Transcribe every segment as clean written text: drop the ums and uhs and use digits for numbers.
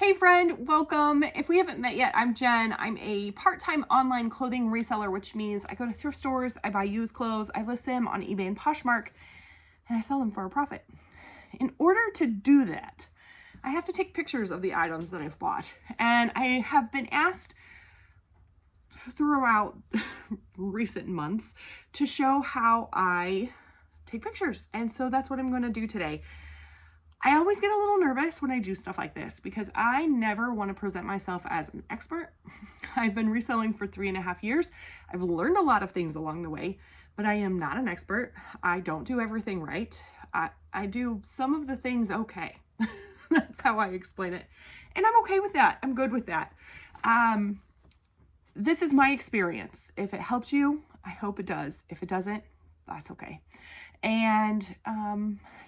Hey friend, welcome. If we haven't met yet, I'm Jen. I'm a part-time online clothing reseller, which means I go to thrift stores, I buy used clothes, I list them on eBay and Poshmark, and I sell them for a profit. In order to do that, I have to take pictures of the items that I've bought. And I have been asked throughout recent months to show how I take pictures. And so that's what I'm going to do today. I always get a little nervous when I do stuff like this because I never want to present myself as an expert. I've been reselling for 3.5 years. I've learned a lot of things along the way, but I am not an expert. I don't do everything right. I do some of the things okay. That's how I explain it. And I'm okay with that. I'm good with that. This is my experience. If it helps you, I hope it does. If it doesn't, that's okay. And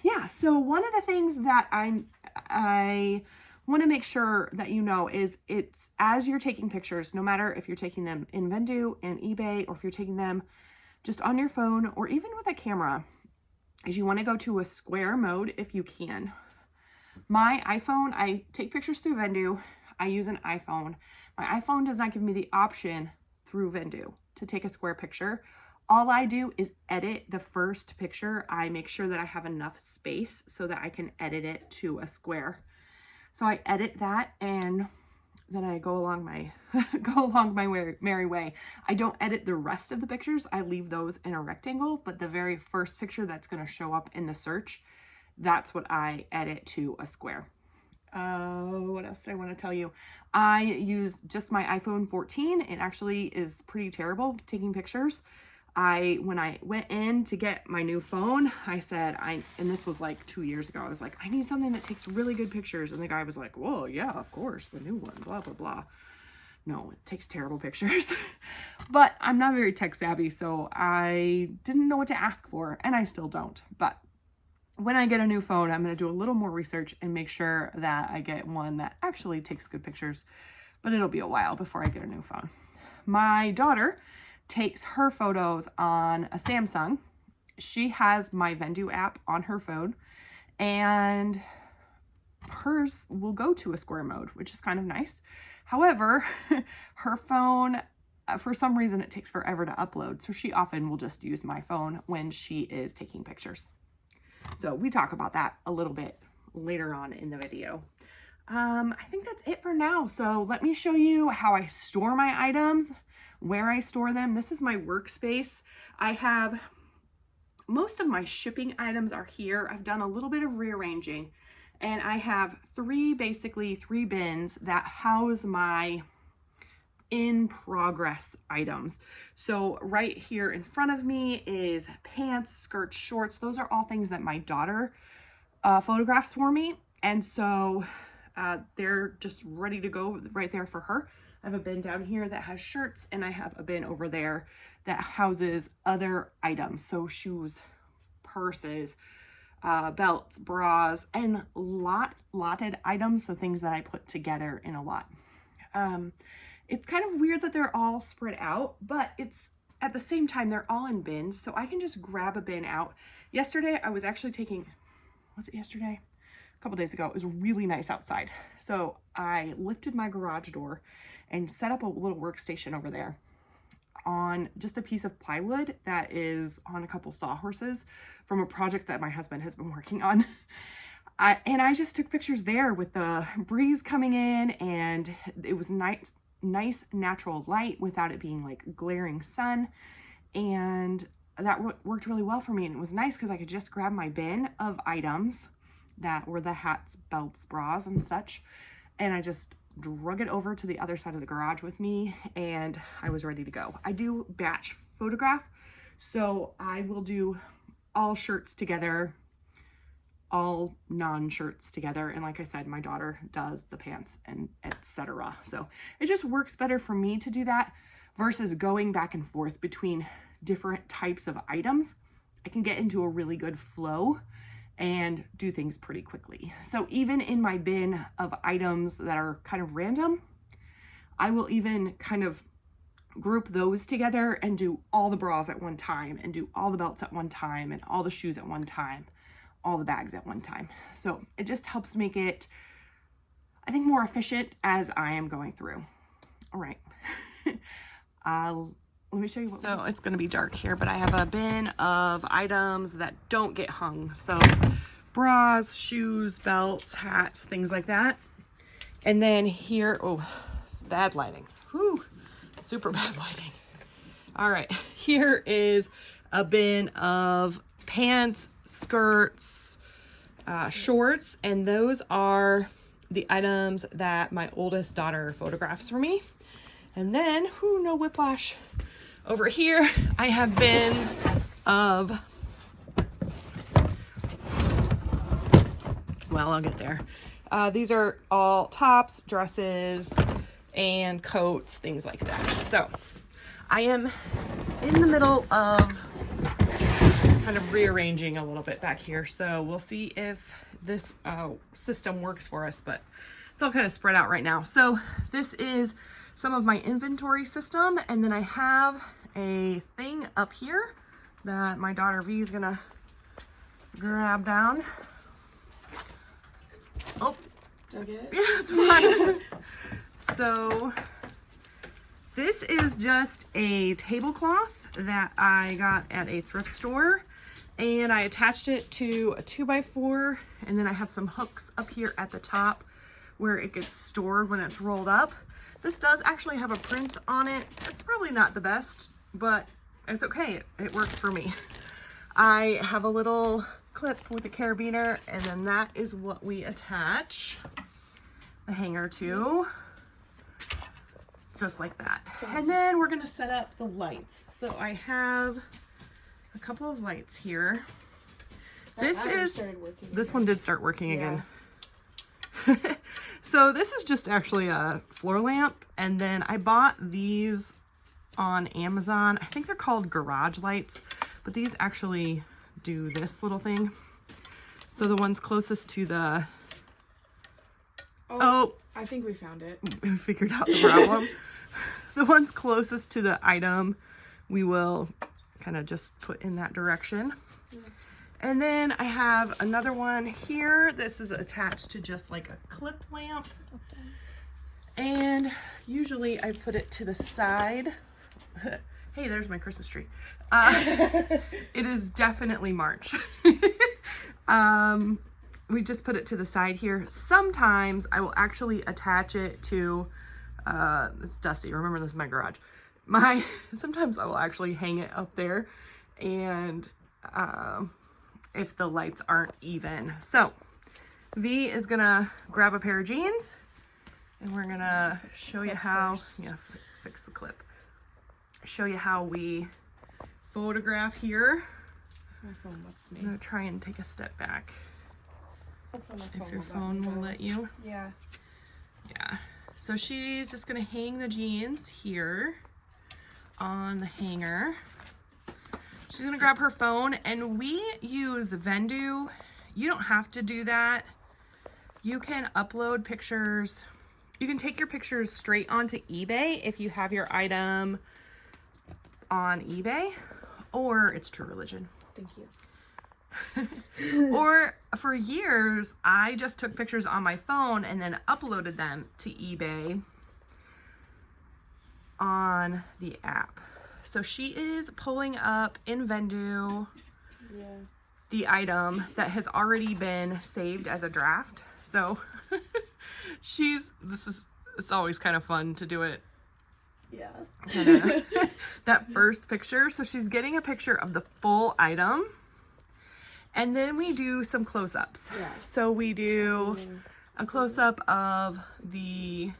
yeah, so one of the things that I want to make sure that you know is it's as you're taking pictures, no matter if you're taking them in Vendoo, in eBay, or if you're taking them just on your phone or even with a camera, is you want to go to a square mode if you can. My iPhone, I take pictures through Vendoo. I use an iPhone. My iPhone does not give me the option through Vendoo to take a square picture. All I do is edit the first picture. I make sure that I have enough space so that I can edit it to a square. So I edit that and then I go along my merry way. I don't edit the rest of the pictures. I leave those in a rectangle, but the very first picture that's going to show up in the search, that's what I edit to a square. What else did I want to tell you? I use just my iPhone 14. It actually is pretty terrible taking pictures. When I went in to get my new phone, I said, and this was like 2 years ago, I was like, I need something that takes really good pictures. And the guy was like, well, yeah, of course, the new one, blah, blah, blah. No, it takes terrible pictures. But I'm not very tech savvy, so I didn't know what to ask for, and I still don't. But when I get a new phone, I'm going to do a little more research and make sure that I get one that actually takes good pictures. But it'll be a while before I get a new phone. My daughter takes her photos on a Samsung. She has my Vendoo app on her phone, and hers will go to a square mode, which is kind of nice. However, her phone, for some reason, it takes forever to upload. So she often will just use my phone when she is taking pictures. So we talk about that a little bit later on in the video. I think that's it for now. So let me show you how I store my items, where I store them. This is my workspace. I have most of my shipping items are here. I've done a little bit of rearranging, and I have basically three bins that house my in progress items. So right here in front of me is pants, skirts, shorts. Those are all things that my daughter photographs for me. And so they're just ready to go right there for her. I have a bin down here that has shirts, and I have a bin over there that houses other items. So shoes, purses, belts, bras, and lotted items. So things that I put together in a lot. It's kind of weird that they're all spread out, but it's at the same time, they're all in bins. So I can just grab a bin out. Yesterday, I was actually was it yesterday? A couple days ago. It was really nice outside. So I lifted my garage door and set up a little workstation over there on just a piece of plywood that is on a couple sawhorses from a project that my husband has been working on. And I just took pictures there with the breeze coming in, and it was nice natural light without it being like glaring sun. And that worked really well for me. And it was nice because I could just grab my bin of items that were the hats, belts, bras, and such. And I just drug it over to the other side of the garage with me, and I was ready to go. I do batch photograph, so I will do all shirts together, all non-shirts together, and like I said, my daughter does the pants and etc. So it just works better for me to do that versus going back and forth between different types of items. I can get into a really good flow and do things pretty quickly. So even in my bin of items that are kind of random, I will even kind of group those together and do all the bras at one time, and do all the belts at one time, and all the shoes at one time, all the bags at one time. So it just helps make it, I think, more efficient as I am going through. All right. Let me show you. So it's going to be dark here, but I have a bin of items that don't get hung. So bras, shoes, belts, hats, things like that. And then here, oh, bad lighting. Whew, super bad lighting. All right, here is a bin of pants, skirts, shorts, and those are the items that my oldest daughter photographs for me. And then, whoo, no whiplash. Over here, I have bins of, well, I'll get there. These are all tops, dresses, and coats, things like that. So I am in the middle of kind of rearranging a little bit back here. So we'll see if this system works for us, but it's all kind of spread out right now. So this is some of my inventory system, and then I have a thing up here that my daughter V is gonna grab down. Oh, did I get it? Yeah, it's fine. So this is just a tablecloth that I got at a thrift store, and I attached it to a 2x4, and then I have some hooks up here at the top where it gets stored when it's rolled up. This does actually have a print on it. It's probably not the best, but it's okay. It works for me. I have a little clip with a carabiner, and then that is what we attach the hanger to. Just like that. And then we're gonna set up the lights. So I have a couple of lights here. This one did start working again. So this is just actually a floor lamp, and then I bought these on Amazon. I think they're called garage lights, but these actually do this little thing. So the ones closest to the I think we found it. We figured out the problem. The ones closest to the item we will kind of just put in that direction. And then I have another one here. This is attached to just like a clip lamp. And usually I put it to the side. Hey, there's my Christmas tree. It is definitely March. We just put it to the side here. Sometimes I will actually attach it to, it's dusty. Remember, this is my garage. Sometimes I will actually hang it up there, and if the lights aren't even. So V is gonna grab a pair of jeans, and we're gonna show you how, fix the clip. Show you how we photograph here. My phone lets me. I'm gonna try and take a step back. If your phone will let you. Yeah. Yeah. So she's just gonna hang the jeans here on the hanger. She's gonna grab her phone, and we use Vendu. You don't have to do that. You can upload pictures. You can take your pictures straight onto eBay if you have your item on eBay, or it's True Religion. Thank you. Or for years, I just took pictures on my phone and then uploaded them to eBay on the app. So she is pulling up in Vendu the item that has already been saved as a draft. So it's always kind of fun to do it. Yeah. That first picture. So she's getting a picture of the full item. And then we do some close-ups. Yeah. So we do a close-up of the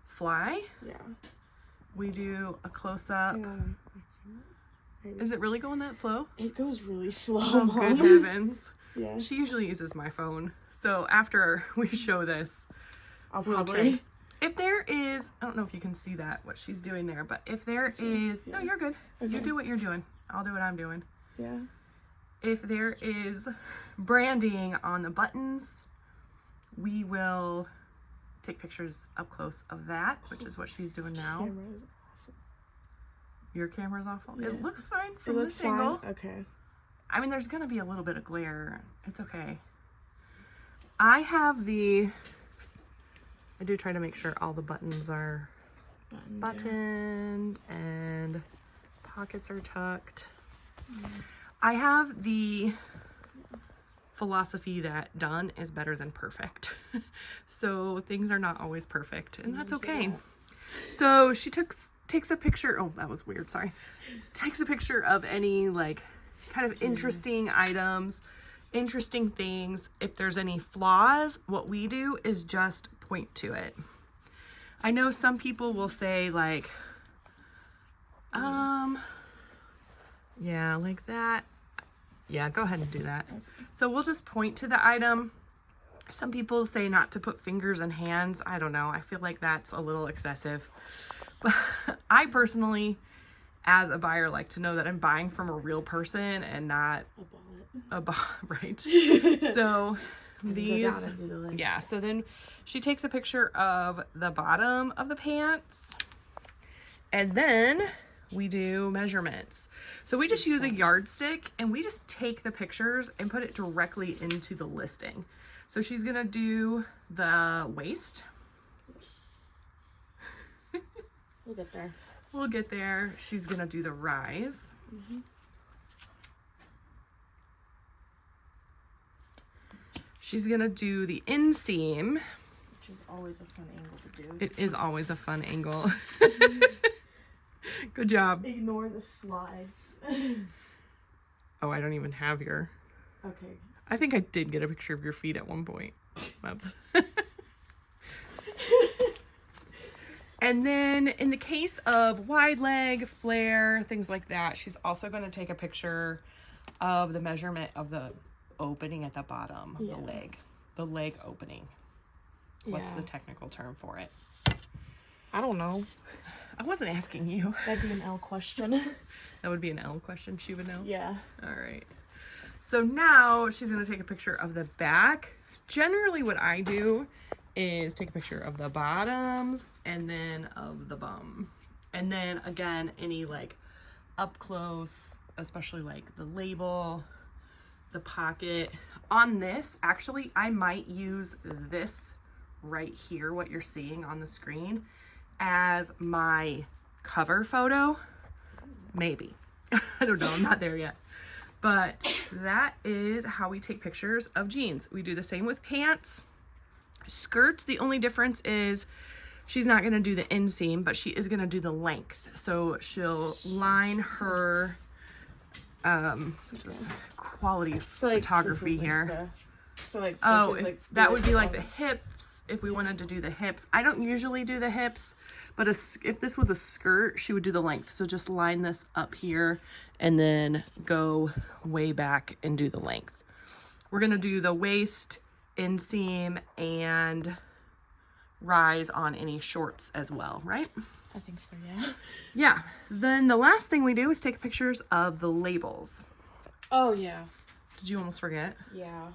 fly. Yeah. We do a close-up. Is it really going that slow? It goes really slow, Oh, Mom. good heavens. Yeah. She usually uses my phone. So after we show this, I'll probably. If there is, I don't know if you can see that, what she's doing there, but if there is, no, you're good. Okay. You do what you're doing. I'll do what I'm doing. Yeah. If there is branding on the buttons, we will take pictures up close of that, which is what she's doing now. Your camera's awful? Yeah. It looks fine from this angle. Okay. I mean, there's going to be a little bit of glare. It's okay. I have the I do try to make sure all the buttons are buttoned and pockets are tucked. I have the philosophy that done is better than perfect. So things are not always perfect, and that's okay. So she takes a picture. Oh, that was weird. Sorry. She takes a picture of any like kind of interesting items, interesting things. If there's any flaws, what we do is just point to it. I know some people will say like, yeah, like that. Yeah, go ahead and do that. So we'll just point to the item. Some people say not to put fingers and hands. I don't know. I feel like that's a little excessive. But I personally, as a buyer, like to know that I'm buying from a real person and not a bot, right? So these, yeah. So then she takes a picture of the bottom of the pants, and then we do measurements. So we just use a yardstick and we just take the pictures and put it directly into the listing. So she's gonna do the waist. We'll get there. We'll get there. She's gonna do the rise. She's gonna do the inseam. Which is always a fun angle to do. It is always a fun angle. Good job. Ignore the slides. Oh, I don't even have your... Okay. I think I did get a picture of your feet at one point. That's... And then in the case of wide leg, flare, things like that, she's also going to take a picture of the measurement of the opening at the bottom, the leg opening. What's the technical term for it? I don't know. I wasn't asking you. That'd be an L question. That would be an L question. She would know? Yeah. All right. So now she's going to take a picture of the back. Generally what I do is take a picture of the bottoms and then of the bum. And then again, any like up close, especially like the label, the pocket. On this, actually, I might use this right here, what you're seeing on the screen, as my cover photo. Maybe. I don't know. I'm not there yet. But that is how we take pictures of jeans. We do the same with pants. Skirts, the only difference is she's not going to do the inseam, but she is going to do the length. So she'll line her, this is quality photography here. That would be like the hips, if we wanted to do the hips. I don't usually do the hips, but if this was a skirt, she would do the length. So just line this up here and then go way back and do the length. We're going to do the waist, inseam, and rise on any shorts as well, right? I think so, yeah. Yeah. Then the last thing we do is take pictures of the labels. Oh, yeah. Did you almost forget? Yeah.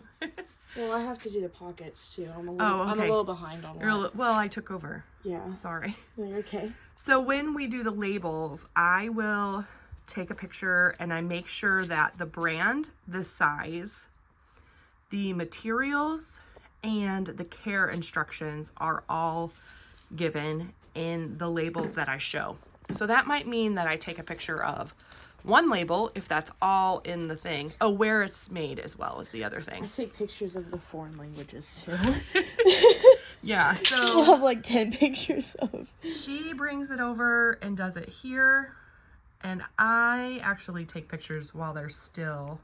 Well, I have to do the pockets, too. I'm a little behind on that. Well, I took over. Yeah. Sorry. No, you're okay. So when we do the labels, I will take a picture and I make sure that the brand, the size, the materials, and the care instructions are all given in the labels that I show. So that might mean that I take a picture of one label, if that's all in the thing. Oh, where it's made as well is the other thing. I take pictures of the foreign languages too. Yeah, so we'll have like 10 pictures of. She brings it over and does it here, and I actually take pictures while they're still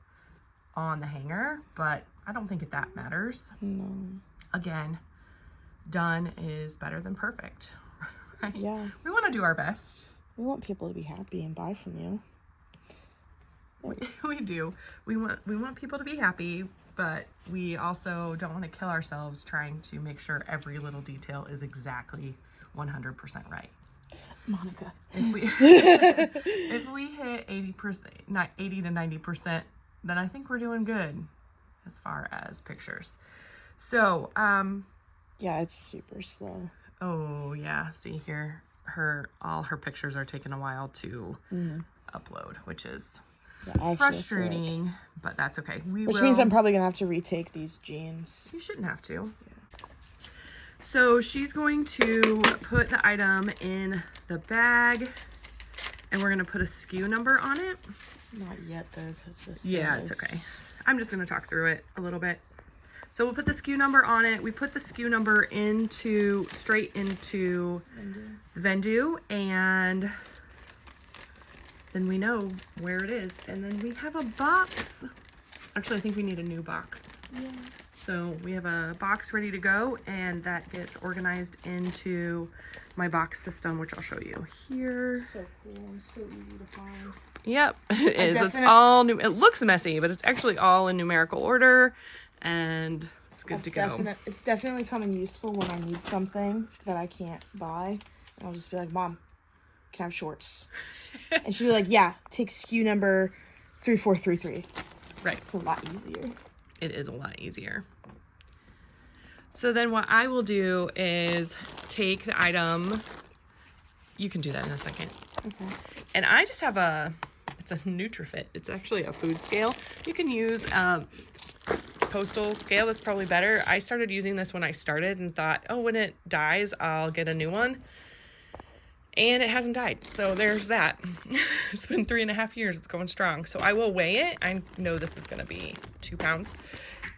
on the hanger, but I don't think that matters. No. Again, done is better than perfect. Right? Yeah. We want to do our best. We want people to be happy and buy from you. We do. We want people to be happy, but we also don't want to kill ourselves trying to make sure every little detail is exactly 100% right. Monica. If we hit 80%, not 80 to 90%, then I think we're doing good as far as pictures. So, yeah, it's super slow. Oh yeah, see here, all her pictures are taking a while to upload, which is frustrating, but that's okay. Which means I'm probably gonna have to retake these jeans. You shouldn't have to. Yeah. So she's going to put the item in the bag, and we're going to put a SKU number on it. Not yet, though, because this it's okay. I'm just going to talk through it a little bit. So we'll put the SKU number on it. We put the SKU number straight into Vendoo, and then we know where it is. And then we have a box. Actually, I think we need a new box. Yeah. So we have a box ready to go, and that gets organized into my box system, which I'll show you here. So cool and so easy to find. Yep, it is. It's all new. It looks messy, but it's actually all in numerical order, and it's good to go. It's definitely come in useful when I need something that I can't buy. And I'll just be like, Mom, can I have shorts? And she'll be like, yeah, take SKU number 3433. Right. It's a lot easier. It is a lot easier. So then what I will do is take the item. You can do that in a second. Okay. And I just have it's a NutriFit. It's actually a food scale. You can use a postal scale. That's probably better. I started using this when I started and thought, oh, when it dies, I'll get a new one. And it hasn't died. So there's that. It's been 3.5 years. It's going strong. So I will weigh it. I know this is going to be 2 pounds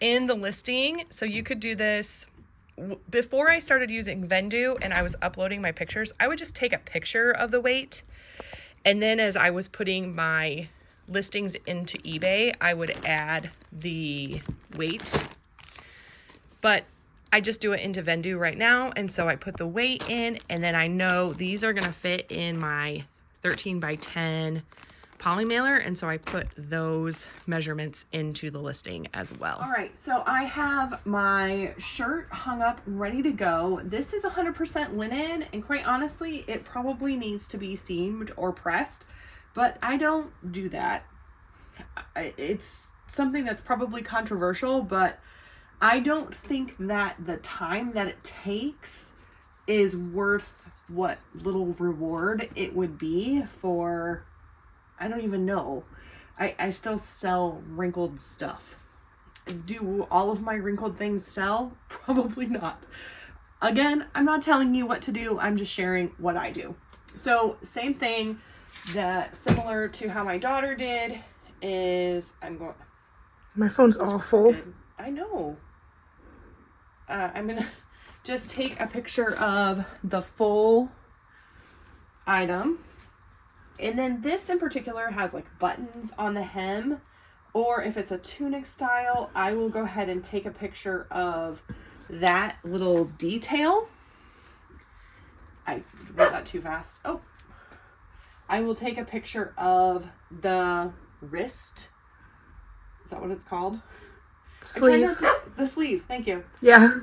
in the listing. So you could do this before I started using Vendoo and I was uploading my pictures. I would just take a picture of the weight. And then as I was putting my listings into eBay, I would add the weight. But I just do it into Vendoo right now, and so I put the weight in, and then I know these are gonna fit in my 13 by 10 poly mailer, and so I put those measurements into the listing as well. All right, so I have my shirt hung up ready to go. This is 100% linen, and quite honestly, it probably needs to be seamed or pressed, but I don't do that. It's something that's probably controversial, but I don't think that the time that it takes is worth what little reward it would be for, I don't even know. I still sell wrinkled stuff. Do all of my wrinkled things sell? Probably not. Again, I'm not telling you what to do. I'm just sharing what I do. So same thing, similar to how my daughter did is my phone's awful. I know. I'm gonna just take a picture of the full item, and then this in particular has like buttons on the hem, or if it's a tunic style, I will go ahead and take a picture of that little detail. I wrote that too fast. Oh, I will take a picture of the wrist. Is that what it's called? Sleeve. The sleeve, thank you. Yeah.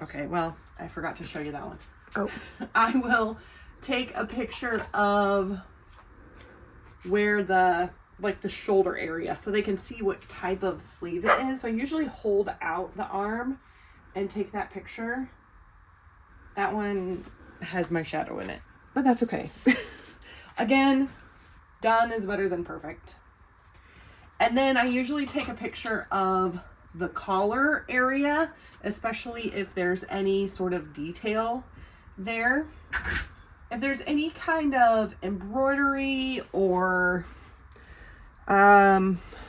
Okay, well, I forgot to show you that one. Oh. I will take a picture of where the shoulder area, so they can see what type of sleeve it is. So I usually hold out the arm and take that picture. That one has my shadow in it, but that's okay. Again, done is better than perfect. And then I usually take a picture of the collar area, especially if there's any sort of detail there. If there's any kind of embroidery or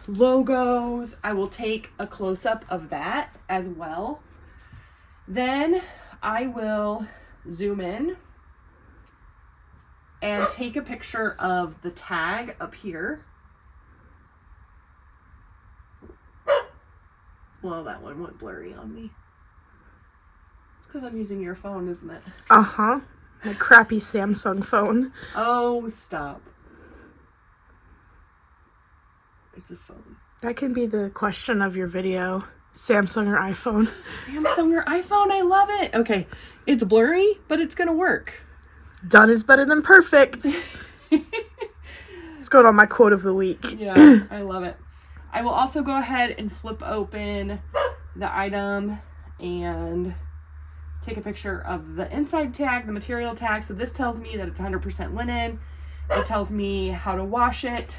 logos, I will take a close-up of that as well. Then I will zoom in and take a picture of the tag up here. Well, that one went blurry on me. It's because I'm using your phone, isn't it? Uh-huh. My crappy Samsung phone. Oh, stop. It's a phone. That can be the question of your video. Samsung or iPhone? Samsung or iPhone, I love it. Okay, it's blurry, but it's gonna work. Done is better than perfect. It's going on my quote of the week. Yeah, I love it. I will also go ahead and flip open the item and take a picture of the inside tag, the material tag. So this tells me that it's 100% linen. It tells me how to wash it.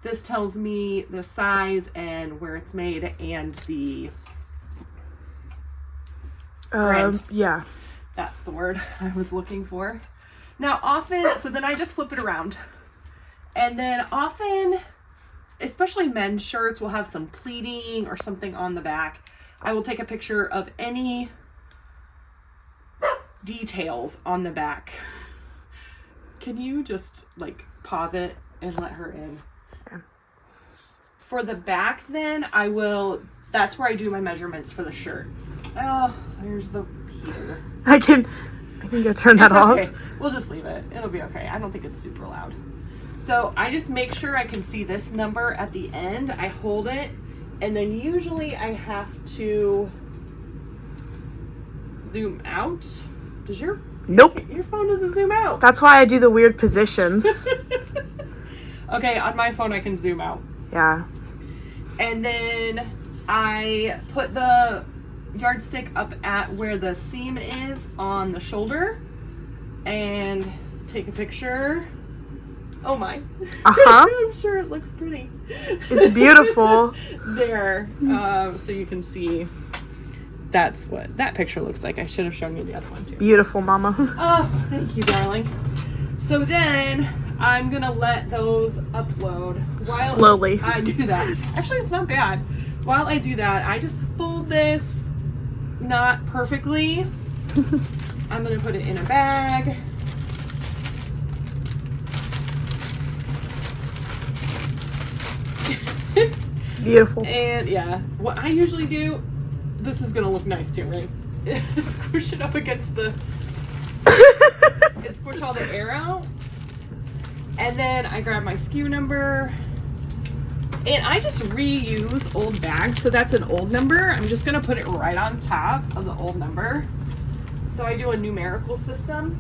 This tells me the size and where it's made and the Brand. Yeah. That's the word I was looking for. Now often, so then I just flip it around. And then often, especially men's shirts will have some pleating or something on the back. I will take a picture of any details on the back. Can you just like pause it and let her in? Yeah. For the back then, that's where I do my measurements for the shirts. Oh, there's the heater. I can go turn that off. Okay. We'll just leave it. It'll be okay. I don't think it's super loud. So I just make sure I can see this number at the end. I hold it, and then usually I have to zoom out. Does your phone doesn't zoom out? That's why I do the weird positions. Okay, on my phone I can zoom out. Yeah. And then I put the yardstick up at where the seam is on the shoulder and take a picture. Oh my. I'm sure it looks pretty. It's beautiful. There. So you can see that's what that picture looks like. I should have shown you the other one too. Beautiful, Mama. Oh, thank you, darling. So then I'm going to let those upload. While Slowly. I do that. Actually, it's not bad. While I do that, I just fold this not perfectly. I'm going to put it in a bag. Beautiful. And yeah, what I usually do, this is going to look nice too, right? Squish it up against the, squish all the air out. And then I grab my SKU number. And I just reuse old bags. So that's an old number. I'm just going to put it right on top of the old number. So I do a numerical system.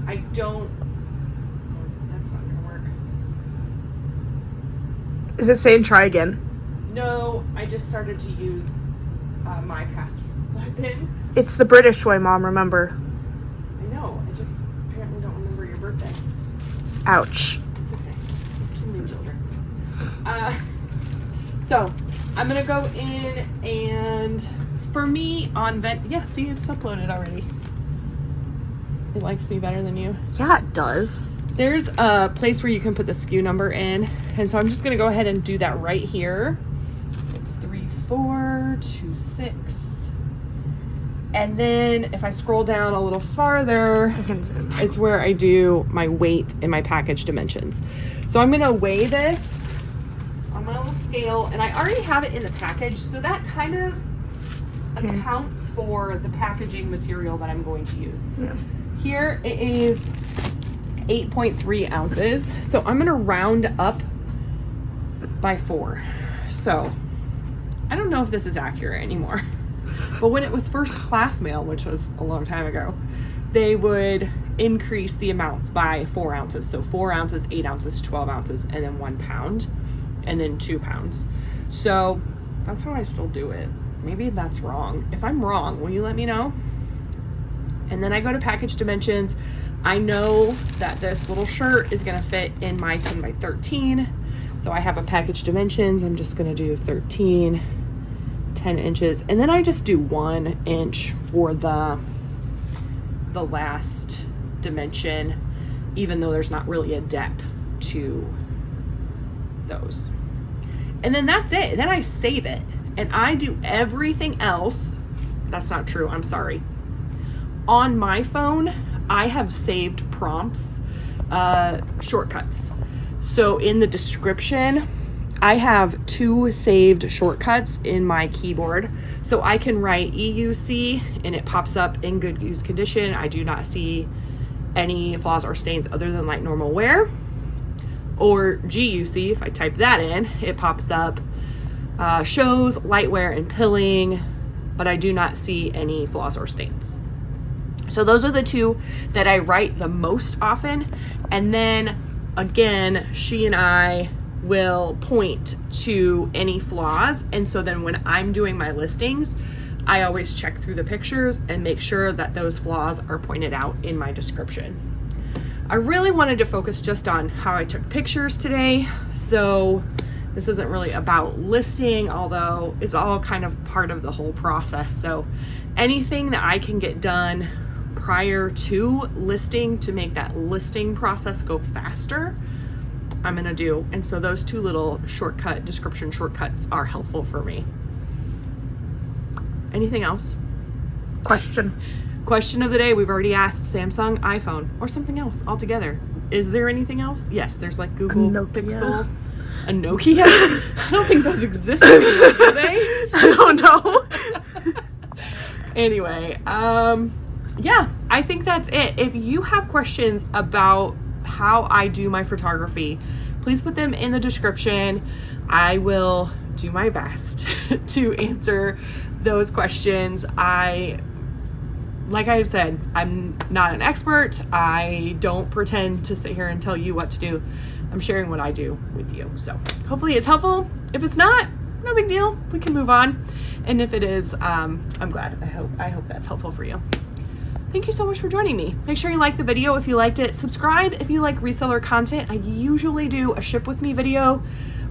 I don't, that's not going to work. Is it saying try again? No, I just started to use my password. It's the British way, Mom, remember. I know. I just apparently don't remember your birthday. Ouch. It's okay. Too many children. So I'm gonna go in and for me on see, it's uploaded already. It likes me better than you. Yeah, it does. There's a place where you can put the SKU number in, and so I'm just gonna go ahead and do that right here. It's 3426. And then if I scroll down a little farther, it's where I do my weight and my package dimensions. So I'm gonna weigh this on my little scale, and I already have it in the package, so that kind of accounts for the packaging material that I'm going to use. Yeah. Here it is 8.3 ounces. So I'm gonna round up by 4. So I don't know if this is accurate anymore. But when it was first class mail, which was a long time ago, they would increase the amounts by 4 ounces. So 4 ounces, 8 ounces, 12 ounces, and then 1 pound, and then 2 pounds. So that's how I still do it. Maybe that's wrong. If I'm wrong, will you let me know? And then I go to package dimensions. I know that this little shirt is gonna fit in my 10 by 13. So I have a package dimensions. I'm just gonna do 13. 10 inches, and then I just do 1 inch for the last dimension, even though there's not really a depth to those. And then that's it. Then I save it, and I do everything else. That's not true. I'm sorry. On my phone, I have saved prompts, shortcuts. So in the description, I have 2 saved shortcuts in my keyboard. So I can write EUC and it pops up in good use condition. I do not see any flaws or stains other than like normal wear. Or GUC, if I type that in, it pops up shows light wear and pilling, but I do not see any flaws or stains. So those are the 2 that I write the most often. And then again, she and I will point to any flaws, and so then when I'm doing my listings, I always check through the pictures and make sure that those flaws are pointed out in my description. I really wanted to focus just on how I took pictures today, so this isn't really about listing, although it's all kind of part of the whole process. So anything that I can get done prior to listing to make that listing process go faster, I'm gonna do. And so those two little description shortcuts are helpful for me. Anything else? Question of the day, we've already asked Samsung, iPhone, or something else altogether. Is there anything else? Yes, there's like Google Pixel. A Nokia? I don't think those exist anymore, do they? I don't know. Anyway, yeah, I think that's it. If you have questions about how I do my photography, please put them in the description. I will do my best to answer those questions. Like I said, I'm not an expert. I don't pretend to sit here and tell you what to do. I'm sharing what I do with you. So hopefully it's helpful. If it's not, no big deal. We can move on. And if it is, I'm glad. I hope that's helpful for you. Thank you so much for joining me. Make sure you like the video if you liked it. Subscribe if you like reseller content. I usually do a ship with me video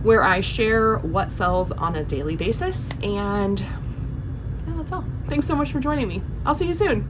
where I share what sells on a daily basis. And yeah, that's all. Thanks so much for joining me. I'll see you soon.